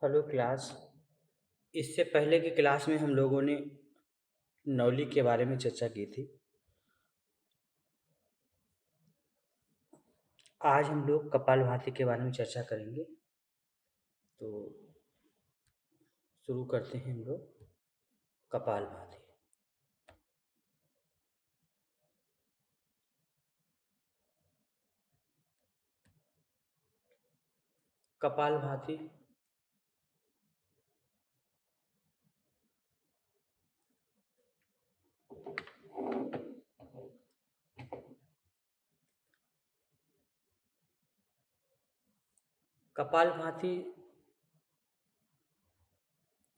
Hello class. इससे पहले की क्लास में हम लोगों ने नौली के बारे में चर्चा की थी। आज हम लोग कपालभाति के बारे में चर्चा करेंगे। तो शुरू करते हैं हम लोग kapalbhati. Kapalbhati kapalbhati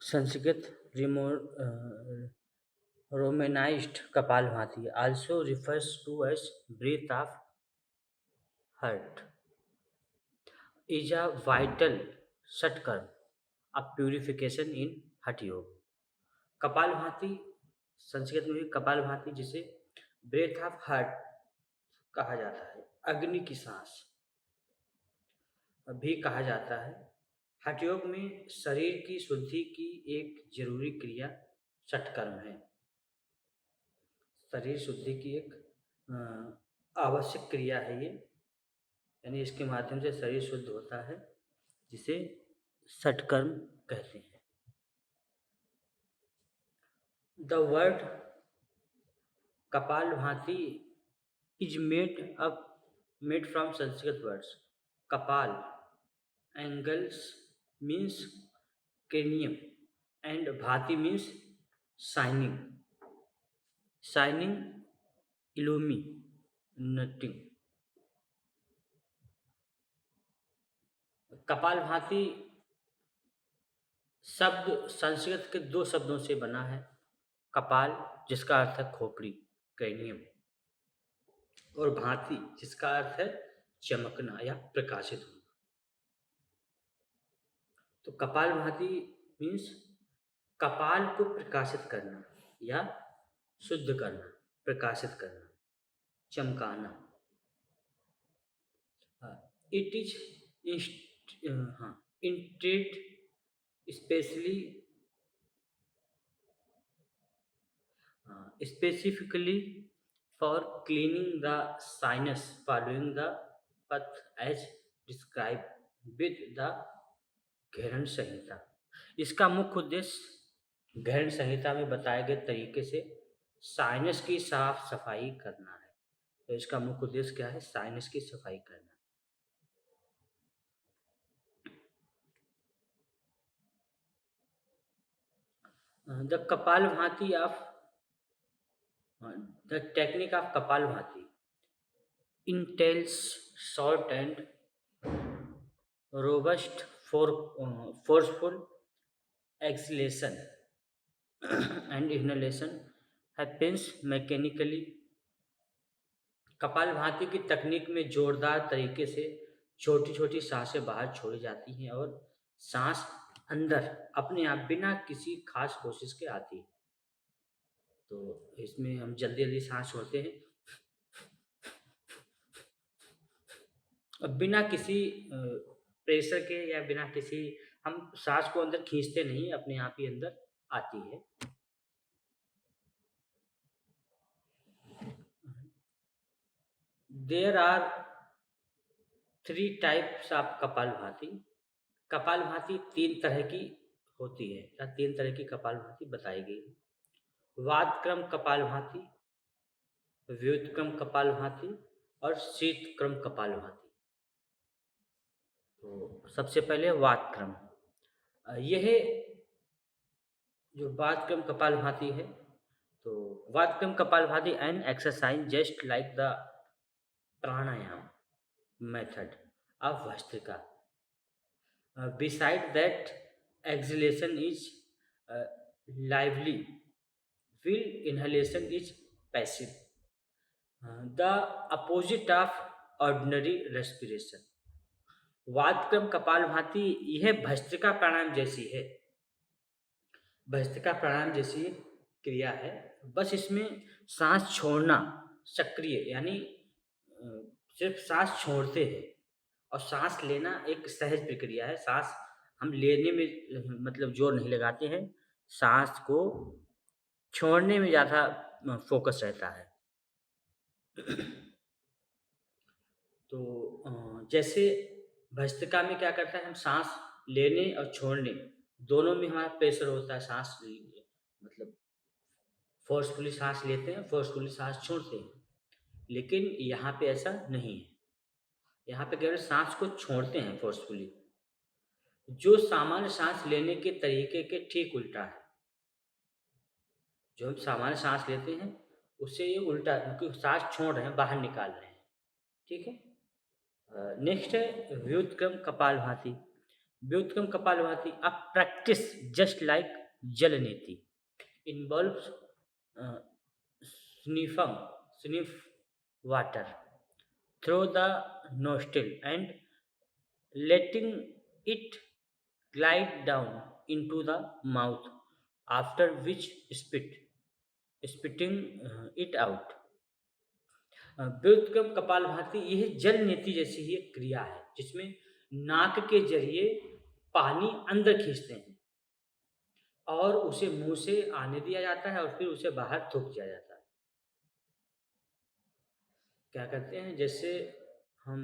Sanskrit रोमेनाइज्ड kapalbhati also refers to as breath of heart is a vital षटकर्म of purification in हठ योग। कपालभाति संस्कृत में भी कपालभाति जिसे ब्रेथ ऑफ हार्ट कहा जाता है, अग्नि की सांस भी कहा जाता है। हठ योग में शरीर की शुद्धि की एक जरूरी क्रिया षटकर्म है। शरीर शुद्धि की एक आवश्यक क्रिया है ये, यानी इसके माध्यम से शरीर शुद्ध होता है, जिसे षटकर्म कहते हैं। The word kapalbhati is made from Sanskrit words. Kapal, angles means cranium, and bhati means shining. Shining, illuminating. Kapalbhati शब्द संस्कृत के दो शब्दों से बना है। कपाल जिसका अर्थ है खोपड़ी, cranium, और भांति जिसका अर्थ है चमकना या प्रकाशित होना। तो कपालभाति मीन्स कपाल को प्रकाशित करना या शुद्ध करना, प्रकाशित करना, चमकाना। It is intended specifically for cleaning the sinus following the path as described with the घेरण संहिता। इसका मुख्य उद्देश्य घेरण संहिता में बताए गए तरीके से साइनस की साफ सफाई करना है। तो इसका मुख्य उद्देश्य क्या है? साइनस की सफाई करना। The kapalbhati of the technique of Kapalbhati entails short and robust forceful exhalation and inhalation happens mechanically. Kapalbhati की तकनीक में जोरदार तरीके से छोटी छोटी सांसें बाहर छोड़ी जाती हैं और सांस अंदर अपने आप बिना किसी खास कोशिश के आती है। तो इसमें हम जल्दी जल्दी सांस छोड़ते हैं, बिना किसी प्रेशर के या बिना किसी, हम सांस को अंदर खींचते नहीं, अपने आप ही अंदर आती है। There are 3 types of kapalbhati. Kapalbhati 3 तरह की होती है या 3 तरह की कपालभाति बताई गई है। वातक्रम कपालभाति, व्युत्क्रम कपालभाति और शीतक्रम कपालभाति। तो सबसे पहले वातक्रम। यह जो वातक्रम कपालभाति है, तो vatkrama kapalbhati an exercise just like the pranayama method of bhastrika. Beside that, exhalation is lively, while inhalation is passive. The opposite of ordinary respiration. Vatkrama kapalbhati यह भस्त्रिका प्राणायाम जैसी है, भस्त्रिका प्राणायाम जैसी क्रिया है, बस इसमें सांस छोड़ना सक्रिय, यानी सिर्फ सांस छोड़ते हैं और सांस लेना एक सहज प्रक्रिया है। सांस हम लेने में मतलब जोर नहीं लगाते हैं, साँस को छोड़ने में ज़्यादा फ़ोकस रहता है। तो जैसे भस्त्रिका में क्या करता है, हम साँस लेने और छोड़ने दोनों में हमारा प्रेशर होता है, साँस मतलब फ़ोर्सफुली साँस लेते हैं, फ़ोर्सफुली साँस छोड़ते हैं। लेकिन यहाँ पे ऐसा नहीं है, यहाँ पे केवल साँस को छोड़ते हैं फ़ोर्सफुली, जो सामान्य साँस लेने के तरीके के ठीक उल्टा है। जो हम सामान्य साँस लेते हैं, उससे ये उल्टा है, क्योंकि साँस छोड़ रहे हैं, बाहर निकाल रहे हैं, ठीक है? नेक्स्ट है vyutkrama kapalbhati. Vyutkrama kapalbhati a practice just like jalneti involves uh, sniffum sniff water through the nostril and letting it glide down into the mouth, after which spitting it out. व्युत्क्रम कपालभाति यह जल नीति जैसी ही एक क्रिया है, जिसमें नाक के जरिए पानी अंदर खींचते हैं और उसे मुंह से आने दिया जाता है और फिर उसे बाहर थूक दिया जाता है। क्या करते हैं, जैसे हम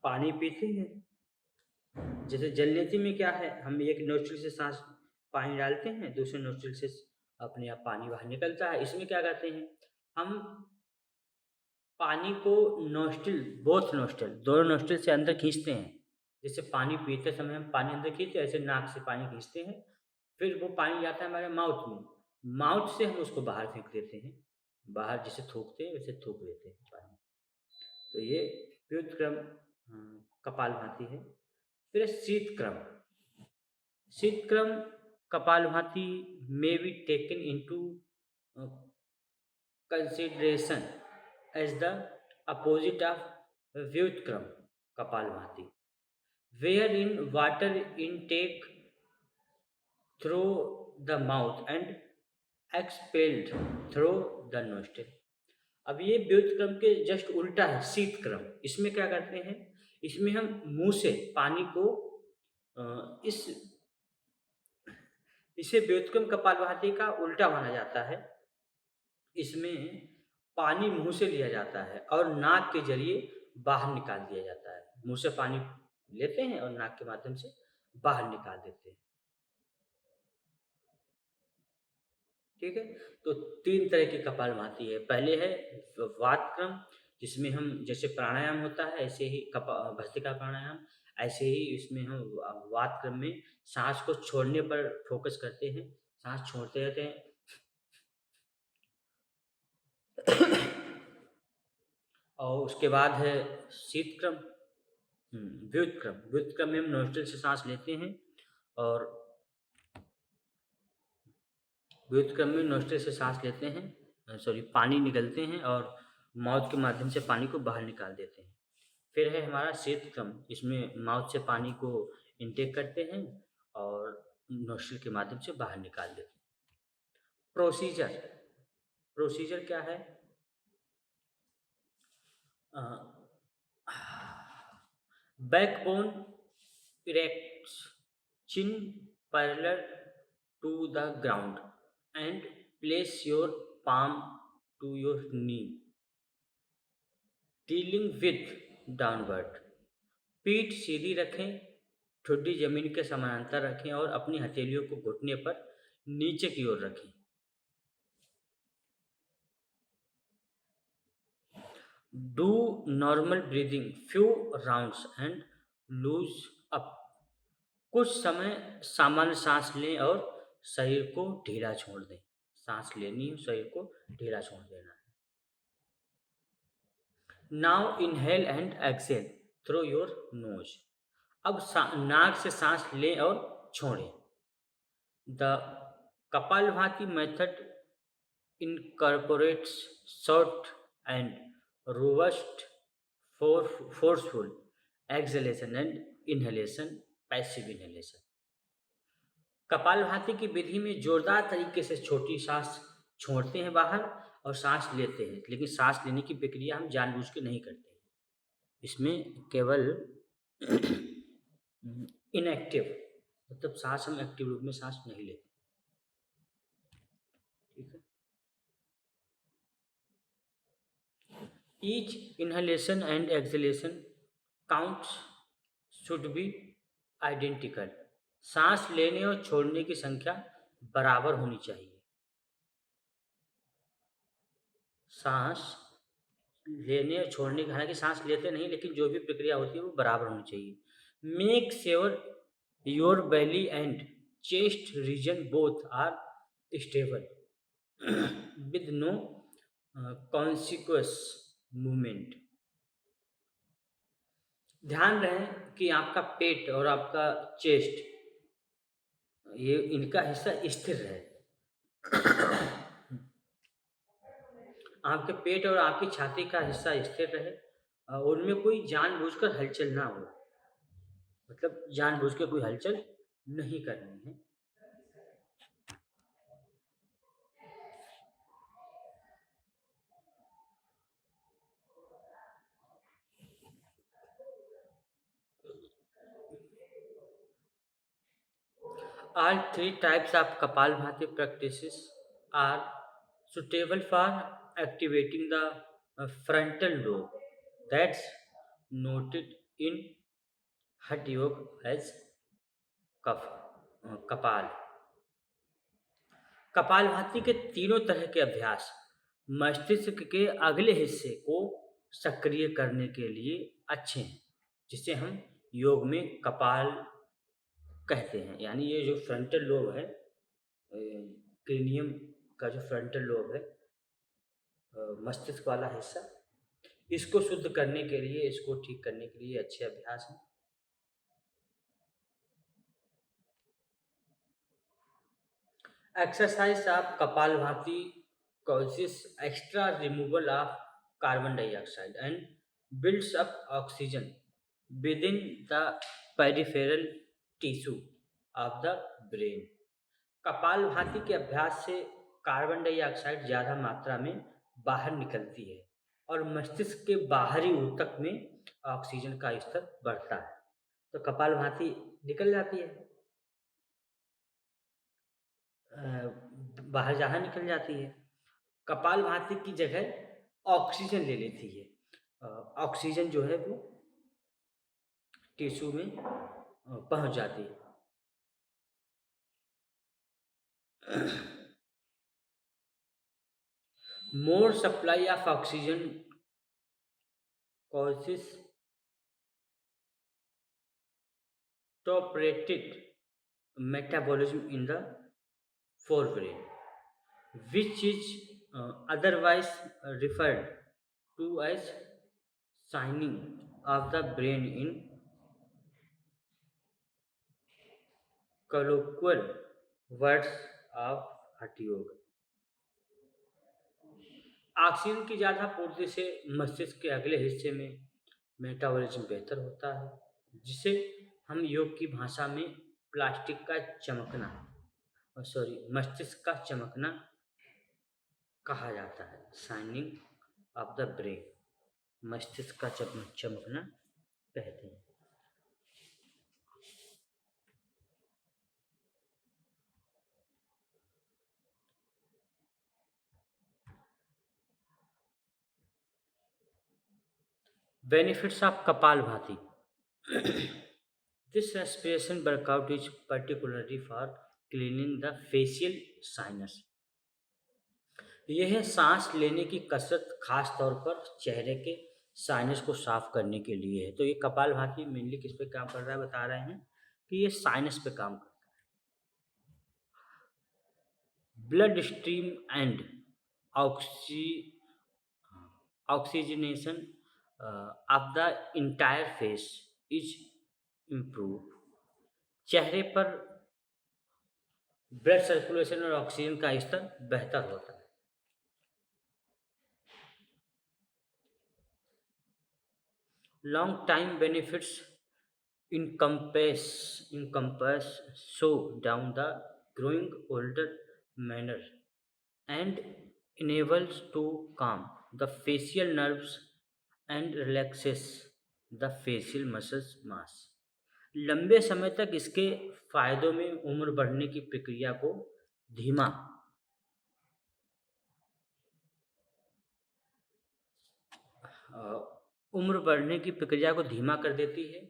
पानी पीते हैं, जैसे जल नीति में क्या है, हम एक नोस्ट्रिल से सांस पानी डालते हैं, दूसरे नोस्ट्रिल से अपने आप पानी बाहर निकलता है। इसमें क्या करते हैं, हम पानी को नोस्ट्रिल बोथ नोस्ट्रिल दोनों नोस्ट्रिल से अंदर खींचते हैं। जैसे पानी पीते समय हम पानी अंदर खींचते हैं, ऐसे नाक से पानी खींचते हैं, फिर वो पानी जाता है हमारे माउथ में, माउथ से हम उसको बाहर फेंक देते हैं, बाहर जैसे थूकते हैं वैसे थूक देते हैं पानी। तो ये व्युत्क्रम कपालभाति है। फिर है शीतक्रम। शीतक्रम kapalbhati may be taken into consideration as the opposite of Vyutkram Kapalbhati, wherein water intake through the mouth and expelled through the nostril. अब ये व्युत्क्रम के जस्ट उल्टा है शीतक्रम। इसमें क्या करते हैं, इसमें हम मुंह से पानी को इस इसे व्युत्क्रम कपालभाति का उल्टा माना जाता है। इसमें पानी मुंह से लिया जाता है और नाक के जरिए बाहर निकाल दिया जाता है। मुंह से पानी लेते हैं और नाक के माध्यम से बाहर निकाल देते हैं। ठीक है, तो 3 तरह की कपालभाति है। पहले है वातक्रम, जिसमें हम जैसे प्राणायाम होता है ऐसे ही भस्त्रिका प्राणायाम, ऐसे ही इसमें हम वातक्रम में सांस को छोड़ने पर फोकस करते हैं, सांस छोड़ते रहते हैं। और उसके बाद है शीतक्रम, व्युत्क्रम। व्युत्क्रम में हम नोस्ट्रिल से सांस लेते हैं और व्युत्क्रम में नोस्ट्रिल से सांस लेते हैं, सॉरी पानी निकलते हैं और माउथ के माध्यम से पानी को बाहर निकाल देते हैं। फिर है हमारा शीतक्रम, इसमें माउथ से पानी को इनटेक करते हैं और नोस्ट्रिल के माध्यम से बाहर निकाल देते हैं। प्रोसीजर, प्रोसीजर क्या है, backbone erect, chin parallel to the ground and place your palm to your knee, dealing with downward. पीठ सीधी रखें, ठुड्डी जमीन के समानांतर रखें और अपनी हथेलियों को घुटने पर नीचे की ओर रखें। Do normal breathing few rounds and loose up. कुछ समय सामान्य सांस लें और शरीर को ढीला छोड़ दें। सांस लेनी है, शरीर को ढीला छोड़ देना है। Now inhale and exhale through your nose. अब नाक से सांस लें और छोड़ें। The kapalbhati method incorporates short and robust forceful exhalation and inhalation, passive inhalation. Kapalbhati की विधि में जोरदार तरीके से छोटी सांस छोड़ते हैं बाहर और सांस लेते हैं, लेकिन सांस लेने की प्रक्रिया हम जानबूझ के नहीं करते हैं। इसमें केवल इनएक्टिव, मतलब सांस हम एक्टिव रूप में सांस नहीं लेते। ठीक है। Each inhalation and exhalation counts should be identical. सांस लेने और छोड़ने की संख्या बराबर होनी चाहिए। सांस लेने और छोड़ने की, हालांकि सांस लेते नहीं, लेकिन जो भी प्रक्रिया होती है वो बराबर होनी चाहिए। Make sure your belly and chest region both are stable with no consequous movement। ध्यान रहे कि आपका पेट और आपका चेस्ट, ये इनका हिस्सा स्थिर रहे। आपके पेट और आपकी छाती का हिस्सा स्थिर रहे, उनमें कोई जानबूझकर हलचल ना हो, मतलब जानबूझ के कोई हलचल नहीं करनी है। All three types of Kapalbhati practices are suitable for activating the frontal lobe. That's noted in Hatha Yoga as कफ कपाल। कपालभाति के तीनों तरह के अभ्यास मस्तिष्क के अगले हिस्से को सक्रिय करने के लिए अच्छे हैं, जिसे हम योग में कपाल कहते हैं। यानी ये जो फ्रंटल लोब है, क्रेनियम का जो फ्रंटल लोब है, मस्तिष्क वाला हिस्सा, इसको शुद्ध करने के लिए, इसको ठीक करने के लिए अच्छे अभ्यास हैं। Exercise of Kapalbhati causes extra removal of carbon dioxide and builds up oxygen within the peripheral tissue of the brain। Kapalbhati के अभ्यास से कार्बन डाइऑक्साइड ज़्यादा मात्रा में बाहर निकलती है और मस्तिष्क के बाहरी ऊतक में ऑक्सीजन का स्तर बढ़ता है। तो कपालभाति निकल जाती है, बाहर जहाँ निकल जाती है। कपालभाति की जगह ऑक्सीजन ले लेती है। ऑक्सीजन जो है वो टिश्यू में पहुँच जाती है। More supply of oxygen causes top-rated metabolism in the forebrain, which is otherwise referred to as signing of the brain in colloquial words of Hatha Yoga। Oxygen की ज़्यादा पूर्ति से मस्तिष्क के अगले हिस्से में मेटाबॉलिज्म बेहतर होता है, जिसे हम योग की भाषा में प्लास्टिक का चमकना, मस्तिष्क का चमकना कहा जाता है। शाइनिंग ऑफ द ब्रेन, मस्तिष्क का चमकना कहते हैं। Benefits of Kapalbhati। This respiration workout is particularly for cleaning the facial sinus। यह सांस लेने की कसरत खास तौर पर चेहरे के साइनस को साफ करने के लिए है। तो ये कपालभाति मेनली किस पे काम कर रहा है, बता रहे हैं कि ये साइनस पे काम करता है। Blood stream and oxy oxygenation of the entire face is improve. चेहरे पर ब्लड सर्कुलेशन और ऑक्सीजन का स्तर बेहतर होता है। Long time benefits encompass so down the growing older manner and enables to calm the facial nerves and relaxes the facial muscles mass। लंबे समय तक इसके फायदों में उम्र बढ़ने की प्रक्रिया को धीमा अ, उम्र बढ़ने की प्रक्रिया को धीमा कर देती है।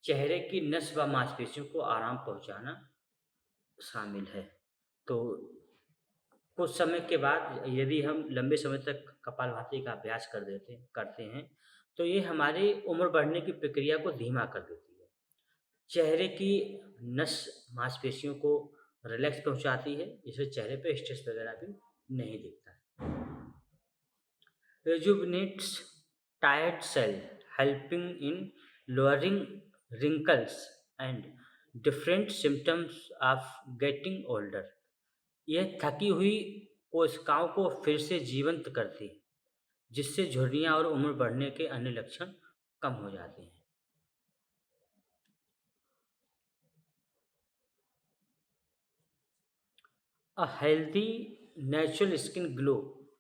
चेहरे की नस व मांसपेशियों को आराम पहुंचाना शामिल है। तो कुछ समय के बाद यदि हम लंबे समय तक कपालभाति का अभ्यास करते हैं, तो ये हमारी उम्र बढ़ने की प्रक्रिया को धीमा कर देती है। चेहरे की नस मांसपेशियों को रिलैक्स पहुँचाती है, जिससे चेहरे पे स्ट्रेस वगैरह भी नहीं दिखता है। Rejuvenates tired cell, helping in lowering wrinkles and different symptoms of getting older. यह थकी हुई कोशिकाओं को फिर से जीवंत करती है, जिससे झुर्रियाँ और उम्र बढ़ने के अन्य लक्षण कम हो जाते हैं। A healthy, natural skin glow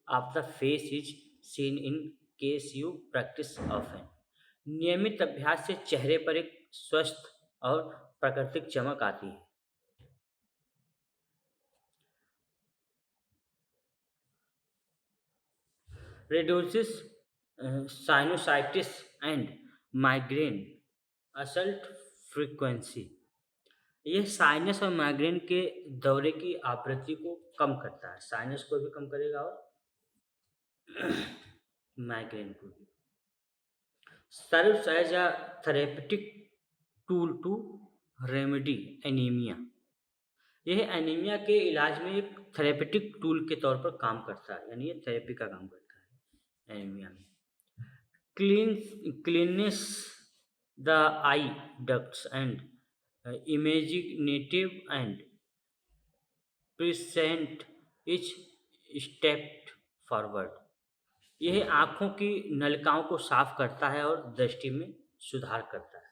of the face is seen in case you practice often. नियमित अभ्यास से चेहरे पर एक स्वस्थ और प्राकृतिक चमक आती है। Reduces sinusitis and migraine assault frequency. यह साइनस और माइग्रेन के दौरे की आवृत्ति को कम करता है। साइनस को भी कम करेगा और माइग्रेन को भी। Serves as a therapeutic tool to remedy anemia. यह एनीमिया के इलाज में एक थेरेपेटिक टूल के तौर पर काम करता है, यानी ये थेरेपी का काम करता है एनीमिया में। Cleanliness the eye ducts and imaginative and present each stepped forward. यह आँखों की नलिकाओं को साफ करता है और दृष्टि में सुधार करता है।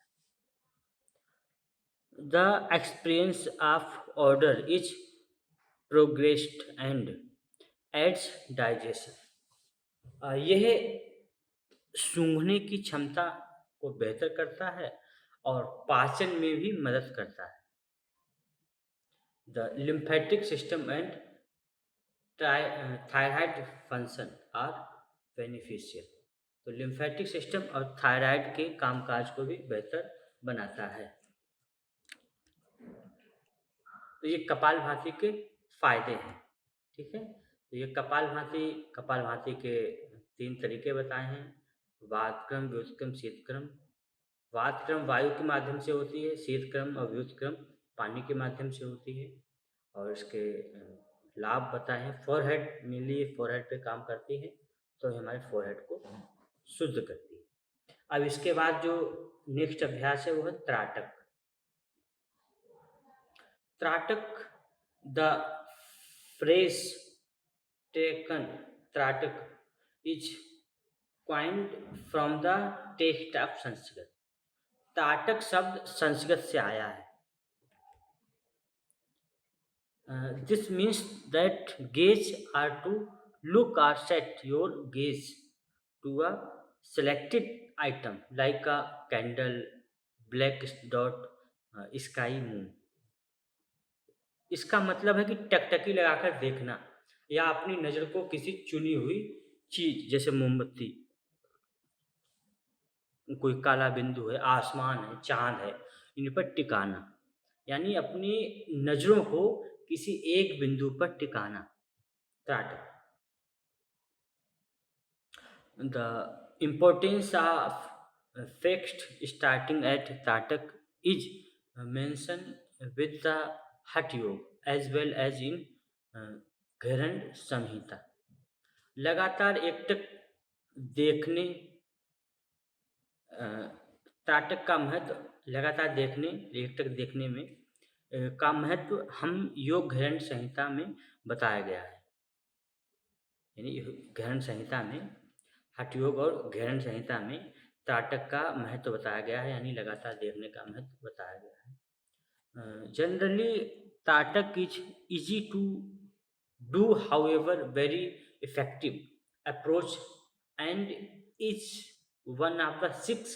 The experience of order is progressed and aids digestion. यह सूंघने की क्षमता को बेहतर करता है और पाचन में भी मदद करता है। The lymphatic system and thyroid function are beneficial. तो लिम्फेटिक सिस्टम और थायराइड के कामकाज को भी बेहतर बनाता है। तो ये कपालभाति के फायदे हैं। ठीक है, तो ये कपालभाति के 3 तरीके बताए हैं। वातक्रम, व्युत्क्रम, शीतक्रम। वातक्रम वायु के माध्यम से होती है, शीतक्रम और व्युत्क्रम पानी के माध्यम से होती है। और इसके लाभ बताए हैं। फोरहेड, मेनली ये फोरहेड पे काम करती है, तो हमारे फोरहेड को शुद्ध करती है। अब इसके बाद जो नेक्स्ट अभ्यास है वो है tratak. Tratak, the phrase taken tratak is coined from the text of Sanskrit. Tratak शब्द संस्कृत से आया है। This means that gaze are to look or set your gaze to a selected item like a candle, black dot, sky, moon। इसका मतलब है कि टकटकी लगाकर देखना या अपनी नज़र को किसी चुनी हुई चीज़ जैसे मोमबत्ती, कोई काला बिंदु है, आसमान है, चाँद है, इन पर टिकाना, यानी अपनी नज़रों को किसी एक बिंदु पर टिकाना, त्राटक। The importance of fixed starting at त्राटक is mentioned with the हठ योग as well as in घरण संहिता। लगातार एकटक देखने त्राटक का महत्व, लगातार देखने, एकटक देखने में का महत्व हम योग घरण संहिता में बताया गया है। यानी घरण संहिता में, हठ योग और घरण संहिता में त्राटक का महत्व बताया गया है, यानी लगातार देखने का महत्व बताया गया है। Generally tratak is easy to do, however very effective approach and is one of the 6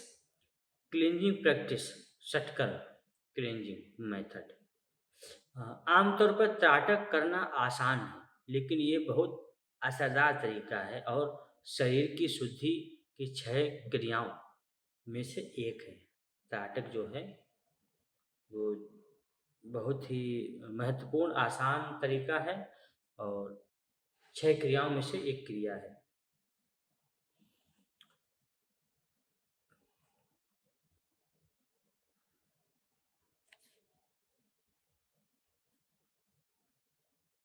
cleansing practice षटकर्म। क्रेंजिंग method. आमतौर पर त्राटक करना आसान है, लेकिन ये बहुत असरदार तरीका है और शरीर की शुद्धि की 6 क्रियाओं में से एक है। त्राटक जो है वो बहुत ही महत्वपूर्ण आसान तरीका है और 6 क्रियाओं में से एक क्रिया है।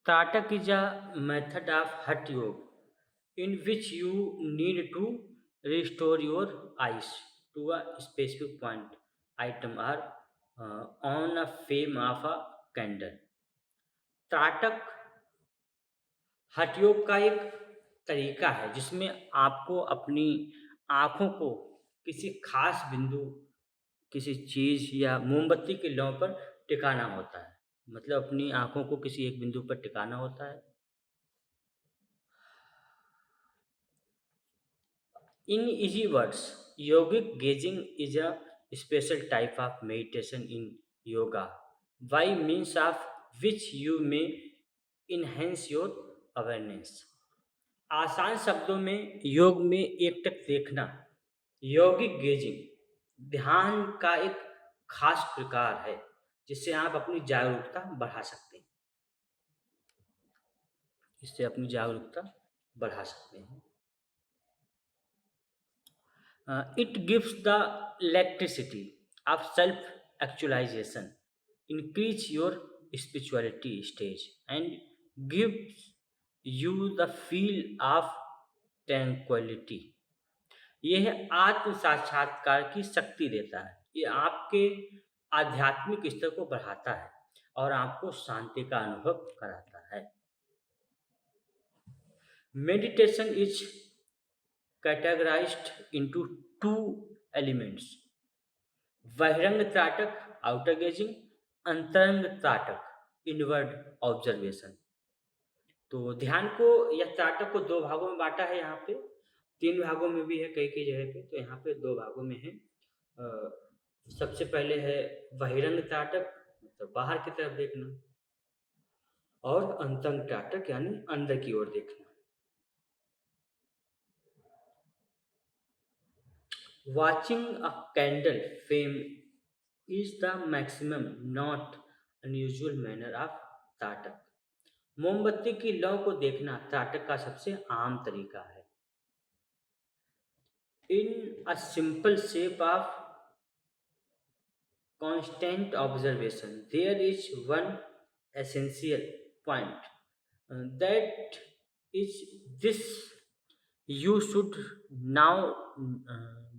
त्राटक is a method of hatha yoga in which you need to restore your eyes to a specific point item or on a flame of a candle. त्राटक हठ योग का एक तरीका है जिसमें आपको अपनी आँखों को किसी खास बिंदु, किसी चीज़ या मोमबत्ती की लौ पर टिकाना होता है। मतलब अपनी आँखों को किसी एक बिंदु पर टिकाना होता है। In easy words, yogic gazing is a special type of meditation in yoga by means of which you may enhance your awareness. आसान शब्दों में योग में एकटक देखना, यौगिक गेजिंग ध्यान का एक खास प्रकार है जिससे आप अपनी जागरूकता बढ़ा सकते हैं। इससे अपनी जागरूकता बढ़ा सकते हैं। It gives the electricity of self actualization, increase your spirituality stage, and gives you the feel of tranquility. यह आत्म साक्षात्कार की शक्ति देता है। ये आपके आध्यात्मिक स्तर को बढ़ाता है और आपको शांति का अनुभव कराता है। Meditation is categorized into two elements: बहिरंग त्राटक आउटर गेजिंग, अंतरंग त्राटक इनवर्ड ऑब्जर्वेशन। तो ध्यान को या त्राटक को दो भागों में बांटा है। यहाँ पे तीन भागों में भी है कई कई जगह पे, तो यहाँ पे दो भागों में है। सबसे पहले है बहिरंग त्राटक, मतलब बाहर की तरफ देखना, और अंतरंग त्राटक यानी अंदर की ओर देखना। Watching a candle flame is the maximum, not unusual manner of त्राटक। मोमबत्ती की लौ को देखना त्राटक का सबसे आम तरीका है। In a simple shape of constant observation, there is one essential point, that is this: you should now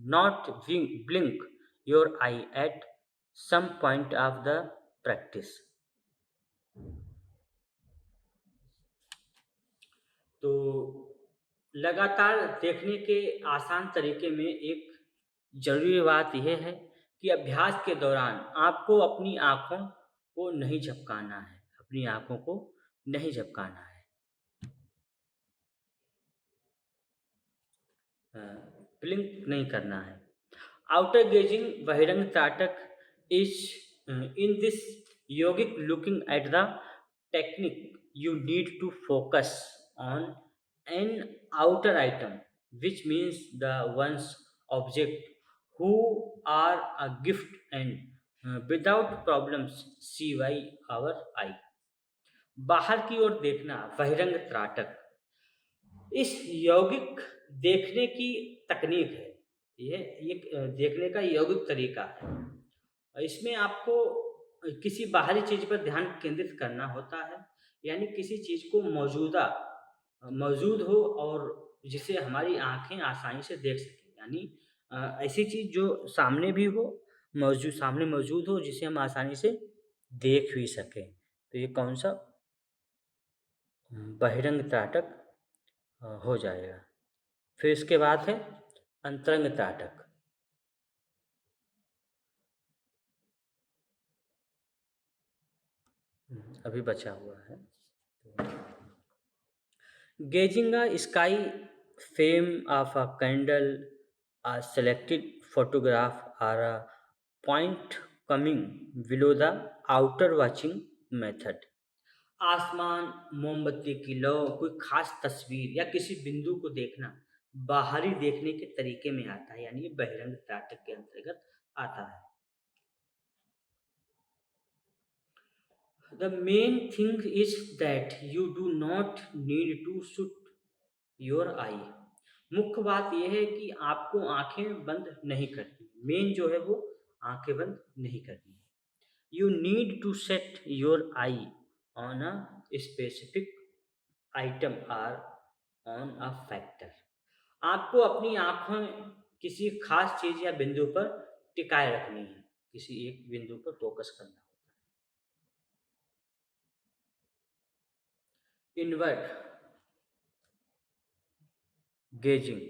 not blink your eye at some point of the practice. तो लगातार देखने के आसान तरीके में एक जरूरी बात यह है कि अभ्यास के दौरान आपको अपनी आँखों को नहीं झपकाना है, अपनी आँखों को नहीं झपकाना है। ब्लिंक नहीं करना है। Outer gazing bahiranga tratak is in this yogic looking at the technique you need to focus on an outer item, which means the one's object who are a gift and without problems see by our eye. बाहर की ओर देखना बहिरंग त्राटक इस यौगिक देखने की तकनीक है। यह एक देखने का यौगिक तरीका है। इसमें आपको किसी बाहरी चीज़ पर ध्यान केंद्रित करना होता है, यानी किसी चीज़ को मौजूद हो और जिसे हमारी आँखें आसानी से देख सकें। यानी ऐसी चीज़ जो सामने भी हो, सामने मौजूद हो, जिसे हम आसानी से देख भी सकें। तो ये कौन-सा बहिरंग त्राटक हो जाएगा। फिर इसके बाद है अंतरंग त्राटक। अभी बचा हुआ है। Gazing a sky flame of a candle, a selected photograph, or a point coming below the outer watching method. आसमान, मोमबत्ती की लौ, कोई खास तस्वीर या किसी बिंदु को देखना बाहरी देखने के तरीके में आता है, यानी ये बहिरंग त्राटक के अंतर्गत आता है। The main thing is that you do not need to shut your eye. मुख्य बात यह है कि आपको आंखें बंद नहीं करनी। मेन जो है वो आंखें बंद नहीं करनी। You need to set your eye on a specific item or on a factor. आपको अपनी आंखें किसी खास चीज या बिंदु पर टिकाए रखनी है, किसी एक बिंदु पर फोकस करना होता है। इनवर्ट गेजिंग,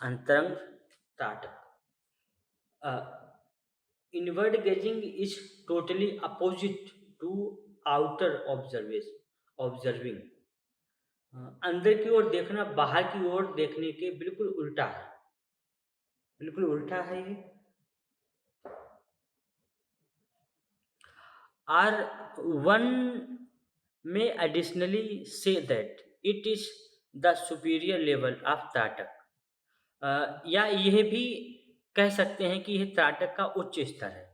अंतरंग ताटक। Inward gazing is totally opposite to outer observing. अंदर की ओर देखना बाहर की ओर देखने के बिल्कुल उल्टा है, बिल्कुल उल्टा है ये। और one may additionally say that it is the superior level of त्राटक। या यह भी कह सकते हैं कि यह त्राटक का उच्च स्तर है,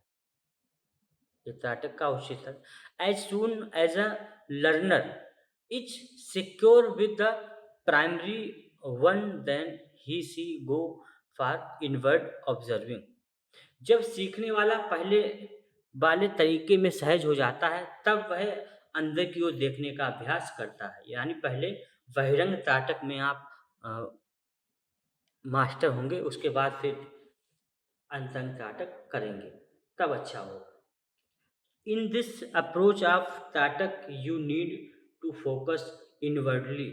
ये त्राटक का उच्च स्तर। As soon as a learner is secure with the primary one then he she go for inward observing. जब सीखने वाला पहले वाले तरीके में सहज हो जाता है, तब वह अंदर की ओर देखने का अभ्यास करता है। यानी पहले बहिरंग त्राटक में आप मास्टर होंगे, उसके बाद फिर अंतरंग त्राटक करेंगे, तब अच्छा होगा। In this approach of Tatak, you need to focus inwardly.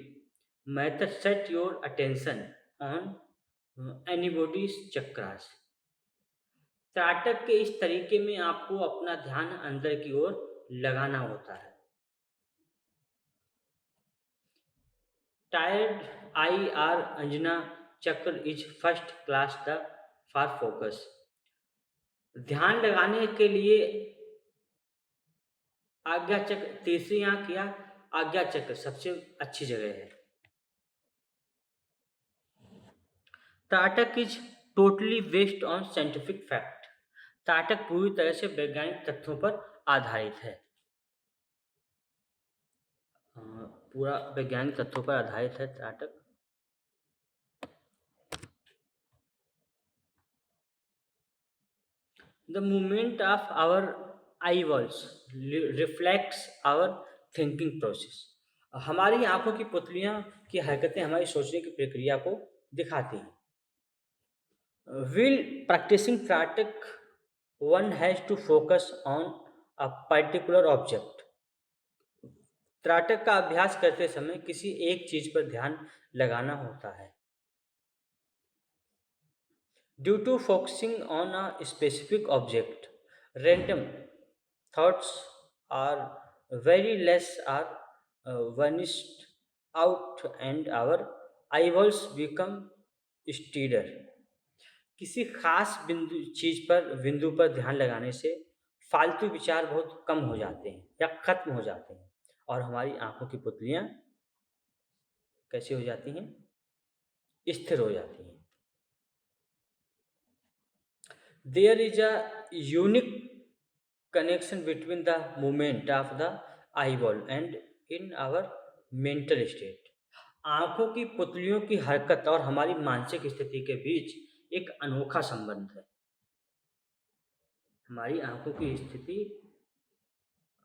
Method set your attention on anybody's chakras. त्राटक के इस तरीके में आपको अपना ध्यान अंदर की ओर लगाना होता है। Tired eye or अंजना चक्र is first class the for focus. ध्यान लगाने के लिए आज्ञा चक्र, तीसरी आंख या आज्ञा चक्र सबसे अच्छी जगह है। Tratak is totally based on scientific fact. Tratak पूरी तरह से वैज्ञानिक तथ्यों पर आधारित है। पूरा वैज्ञानिक तथ्यों पर आधारित है tratak. The movement of our eyeballs reflects our thinking process. हमारी आंखों की पुतलियां की हरकतें हमारी सोचने की प्रक्रिया को दिखाती हैं। While practicing Tratak, one has to focus on a particular object. त्राटक का अभ्यास करते समय किसी एक चीज पर ध्यान लगाना होता है। Due to focusing on a specific object, random thoughts are very less are vanished out and our eyeballs become steadier. किसी खास बिंदु पर ध्यान लगाने से फालतू विचार बहुत कम हो जाते हैं या खत्म हो जाते हैं, और हमारी आंखों की पुतलियां कैसी हो जाती हैं? स्थिर हो जाती हैं। There is a unique connection between the movement of the eyeball and in our mental state. आंखों की पुतलियों की हरकत और हमारी मानसिक स्थिति के बीच एक अनोखा संबंध है। हमारी आंखों की स्थिति,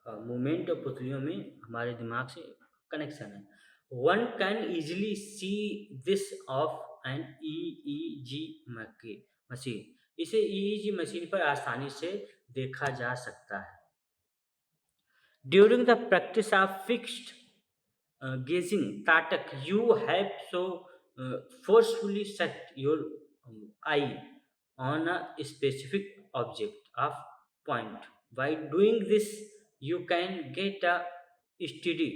मूवमेंट और पुतलियों में हमारे दिमाग से कनेक्शन है। One can easily see this of an EEG machine. इसे EEG मशीन पर आसानी से देखा जा सकता है। During the practice of fixed gazing Tatak, you have so forcefully set your eye on a specific object of point. By doing this, you can get a steady,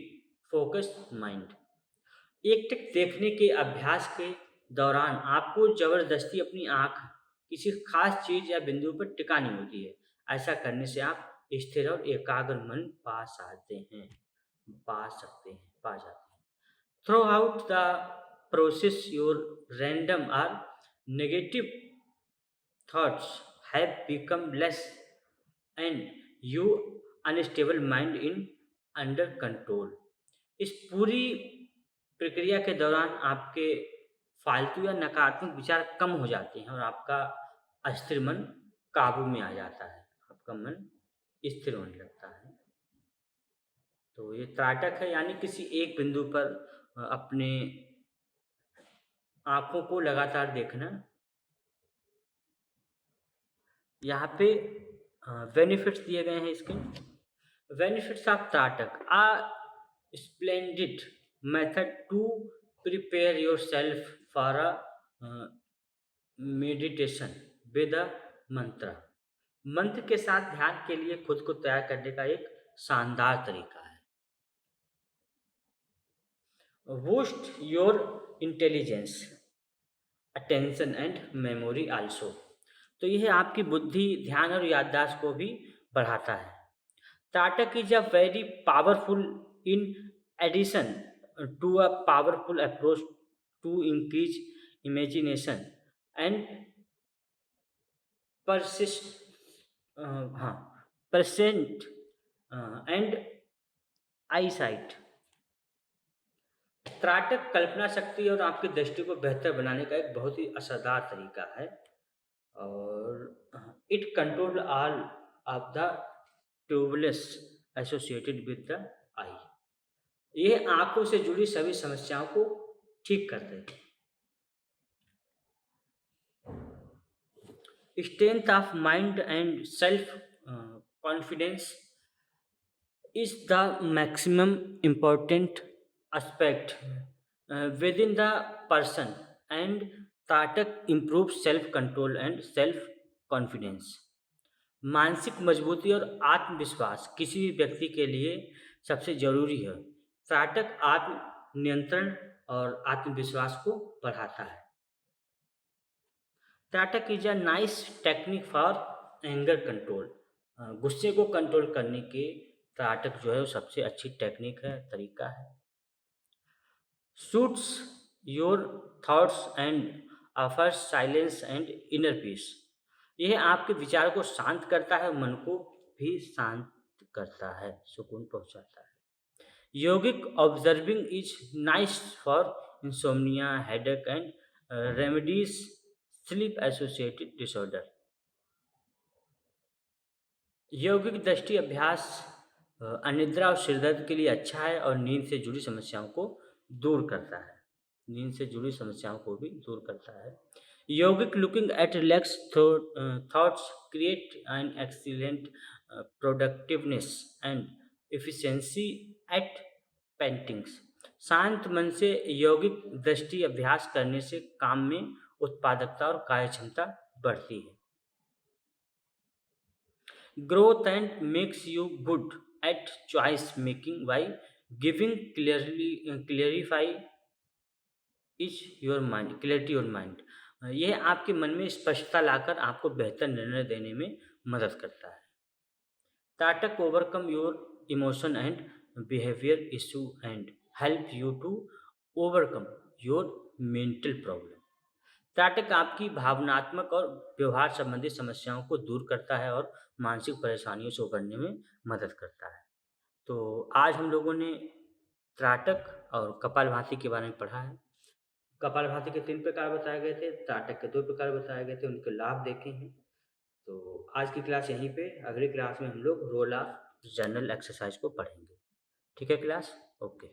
focused mind. एकटक देखने के अभ्यास के दौरान आपको जबरदस्ती अपनी आंख किसी खास चीज या बिंदु पर टिकानी होती है। ऐसा करने से आप स्थिर और एकाग्र मन पा जाते हैं। Throughout the process, your random or negative thoughts have become less and you unstable mind in under control. इस पूरी प्रक्रिया के दौरान आपके फालतू या नकारात्मक विचार कम हो जाते हैं और आपका अस्थिर मन काबू में आ जाता है। आपका मन स्थिर होने लगता है। तो ये त्राटक है, यानी किसी एक बिंदु पर अपने आँखों को लगातार देखना। यहाँ पे बेनिफिट्स दिए गए हैं इसके। Benefits of tratak a splendid method to prepare yourself for a meditation with a mantra. मंत्र के साथ ध्यान के लिए खुद को तैयार करने का एक शानदार तरीका है। Boost your intelligence, attention and memory also. तो यह आपकी बुद्धि, ध्यान और याददाश्त को भी बढ़ाता है। Tratak is a very powerful in addition to a powerful approach to increase imagination and persist हाँ percent and eyesight. Tratak कल्पना शक्ति और आपकी दृष्टि को बेहतर बनाने का एक बहुत ही असरदार तरीका है और it control all of the tubeless associated with the eye. ये आंखों से जुड़ी सभी समस्याओं को ठीक कर देते हैं। Strength of mind and self confidence is the maximum important aspect within the person and Tatak improves self control and self confidence। मानसिक मजबूती और आत्मविश्वास किसी भी व्यक्ति के लिए सबसे जरूरी है। त्राटक आत्म नियंत्रण और आत्मविश्वास को बढ़ाता है। Tratak is a nice technique for anger control. गुस्से को कंट्रोल करने के त्राटक जो है वो सबसे अच्छी टेक्निक है, तरीका है। Suits your thoughts and offers silence and inner peace. यह आपके विचार को शांत करता है, मन को भी शांत करता है, सुकून पहुंचाता है। Yogic observing is nice for insomnia, headache and remedies sleep associated disorder. यौगिक दृष्टि अभ्यास अनिद्रा और सिरदर्द के लिए अच्छा है और नींद से जुड़ी समस्याओं को दूर करता है। नींद से जुड़ी समस्याओं को भी दूर करता है। यौगिक looking at relax thoughts create an excellent productiveness and efficiency eight paintings. शांत मन से यौगिक दृष्टि अभ्यास करने से काम में उत्पादकता और कार्यक्षमता बढ़ती है। Growth and makes you good at choice making by giving clarify is your mind clarity your mind। यह आपके मन में स्पष्टता लाकर आपको बेहतर निर्णय देने में मदद करता है। ताटक overcome your emotion and behaviour issue and help you to overcome your mental problem. त्राटक आपकी भावनात्मक और व्यवहार संबंधी समस्याओं को दूर करता है और मानसिक परेशानियों से उबरने में मदद करता है। तो आज हम लोगों ने त्राटक और कपालभाति के बारे में पढ़ा है। कपालभाति के 3 प्रकार बताए गए थे, त्राटक के 2 प्रकार बताए गए थे, उनके लाभ देखे हैं। तो आज की क्लास यहीं पे, अगली क्लास में हम लोग रोल ऑफ जनरल एक्सरसाइज को पढ़ेंगे। ठीक है क्लास? ओके।